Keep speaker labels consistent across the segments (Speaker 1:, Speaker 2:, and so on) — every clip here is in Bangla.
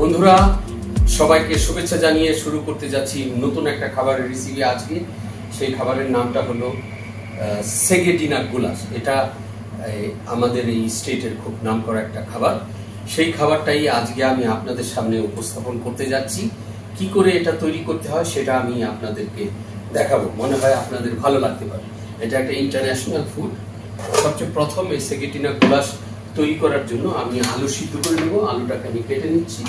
Speaker 1: বন্ধুরা সবাইকে শুভেচ্ছা জানিয়ে শুরু করতে যাচ্ছি নতুন একটা খাবারের রেসিপি। আজকে সেই খাবারের নামটা হলো সেগেটিনা গুলাশ। এটা আমাদের এই স্টেটের খুব নামকরা একটা খাবার। সেই খাবারটাই আজকে আমি আপনাদের সামনে উপস্থাপন করতে যাচ্ছি। কি করে এটা তৈরি করতে হয় সেটা আমি আপনাদেরকে দেখাবো, মনে হয় আপনাদের ভালো লাগতে পারে। এটা একটা ইন্টারন্যাশনাল ফুড। সবচেয়ে প্রথম এই সেগেটিনা গুলাশ তৈরি করার জন্য আমি আলু সিদ্ধ করে নেব। আলুটাকে আমি কেটে নিচ্ছি।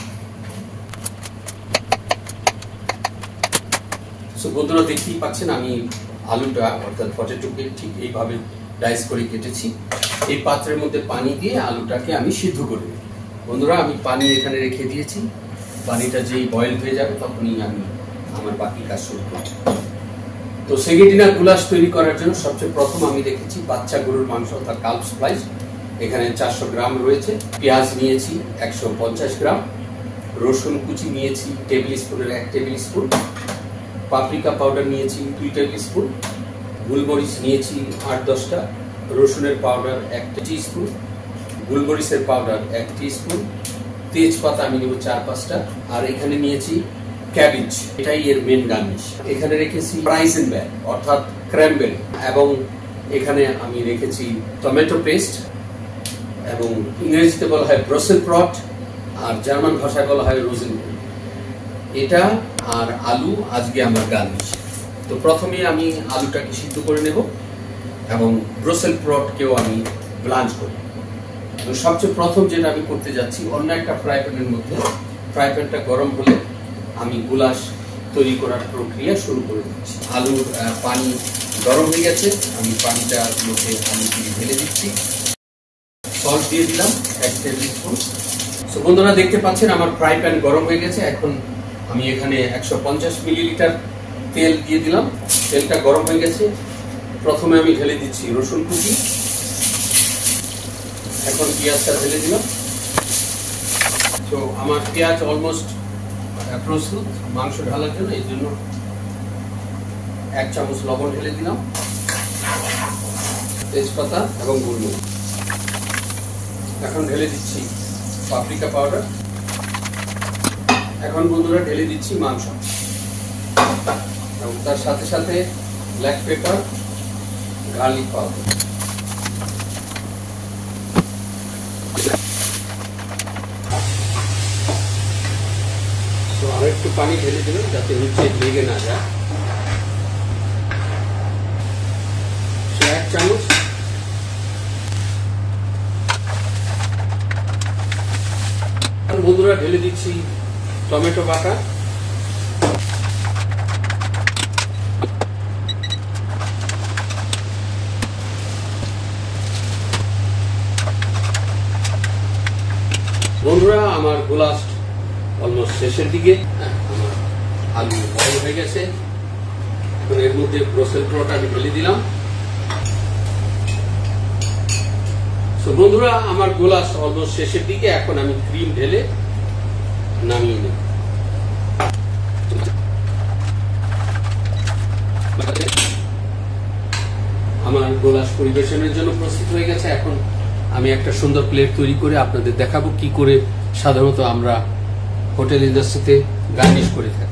Speaker 1: বন্ধুরা দেখতেই পাচ্ছেন আমি আলুটা অর্থাৎ পটেটোকে ঠিক এইভাবে ডাইস করে কেটেছি। এই পাত্রের মধ্যে পানি দিয়ে আলুটাকে আমি সিদ্ধ করে নেব। বন্ধুরা আমি পানি এখানে রেখে দিয়েছি। পানিটা যেই বয়েল হয়ে যাবে তখনই আমি আমার বাকি কাজ শুরু করব। তো সেগেটিনা গুলাশ তৈরি করার জন্য সবচেয়ে প্রথম আমি রেখেছি বাচ্চা গরুর মাংস অর্থাৎ কাল্ফ স্প্লাইস। এখানে 400 গ্রাম রয়েছে। পেঁয়াজ নিয়েছি 150 গ্রাম। রসুন কুচি নিয়েছি টেবিল স্পুনের 1 টেবিল স্পুন। পাপরিকা পাউডার নিয়েছি 2 টেবিল স্পুন। গোলমরিচ নিয়েছি 8-10টা। রসুনের পাউডার 1 টিস্পুন। গোলমরিচের পাউডার 1 টিস্পুন। তেজপাতা আমি নেব 4-5টা। আর এখানে নিয়েছি ক্যাবেজ, এটাই এর মেন গার্নিশ। এখানে রেখেছি রাইজেনবেরি অর্থাৎ ক্র্যানবেরি, এবং এখানে আমি রেখেছি টমেটো পেস্ট, এবং ইংরেজিতে বলা হয় ব্রাসেল স্প্রাউট, আর জার্মান ভাষায় বলা হয় রোজেনবেরি। এটা আর আলু আজকে আমার গার্নিশ। তো প্রথমে আমি আলুটাকে সিদ্ধ করে নেব এবং ব্রাসেল স্প্রাউটকেও আমি ব্লাঞ্চ করব। তো সবচেয়ে প্রথম যেটা আমি করতে যাচ্ছি, অন্য একটা ফ্রাই প্যানের মধ্যে, ফ্রাই প্যানটা গরম হলে আমি গুলাশ তৈরি করার প্রক্রিয়া শুরু করে দিচ্ছি। আলুর পানি গরম হয়ে গেছে, আমি পানিটার মধ্যে আলুগুলি ঢেলে দিচ্ছি। সল্ট দিয়ে দিলাম 1 টেবিল স্পুন। সো বন্ধুরা দেখতে পাচ্ছেন আমার ফ্রাই প্যান গরম হয়ে গেছে। এখন আমি এখানে 150 মিলিলিটার তেল দিয়ে দিলাম। তেলটা গরম হয়ে গেছে। প্রথমে আমি ঢেলে দিচ্ছি রসুন কুচি। এখন পেঁয়াজটা ঢেলে দিলাম। তো আমার পেঁয়াজ অলমোস্ট প্রস্তুত মাংস ঢালার জন্য। এই জন্য 1 চামচ লবণ ঢেলে দিলাম, তেজপাতা এবং গোলমরিচ। এখন ঢেলে দিচ্ছি পাপরিকা পাউডার। এখন বন্ধুরা ঢেলে দিচ্ছি মাংস, এবং তার সাথে সাথে ব্ল্যাক পেপার, গার্লিক পাউডার। আর একটু পানি ঢেলে দিলাম যাতে নিচে লেগে না যায়। 1 চামচ। বন্ধুরা ঢেলে দিচ্ছি টমেটো বাটা। বন্ধুরা আমার গুলাশ অলমোস্ট শেষের দিকে। আমার আলু বয়েল হয়ে গেছে। এখন এর মধ্যে ব্রাসেল স্প্রাউট আমি ঢেলে দিলাম। তো বন্ধুরা আমার গুলাশ অলমোস্ট শেষের দিকে। এখন আমি ক্রিম ঢেলে নামিয়ে নেব। আমার গুলাশ পরিবেশনের জন্য প্রস্তুত হয়ে গেছে। এখন আমি একটা সুন্দর প্লেট তৈরি করে আপনাদের দেখাবো কি করে সাধারণত আমরা হোটেল ইন্ডাস্ট্রিতে গার্নিশ করে থাকি।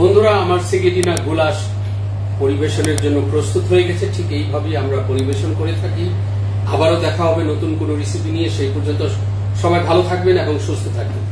Speaker 1: বন্ধুরা আমার সেগেটিনা গুলাশ পরিবেশনের জন্য প্রস্তুত হয়ে গেছে। ঠিক এইভাবেই আমরা পরিবেশন করে থাকি। আবারও দেখা হবে নতুন কোনো রেসিপি নিয়ে। সেই পর্যন্ত সবাই ভালো থাকবেন এবং সুস্থ থাকবেন।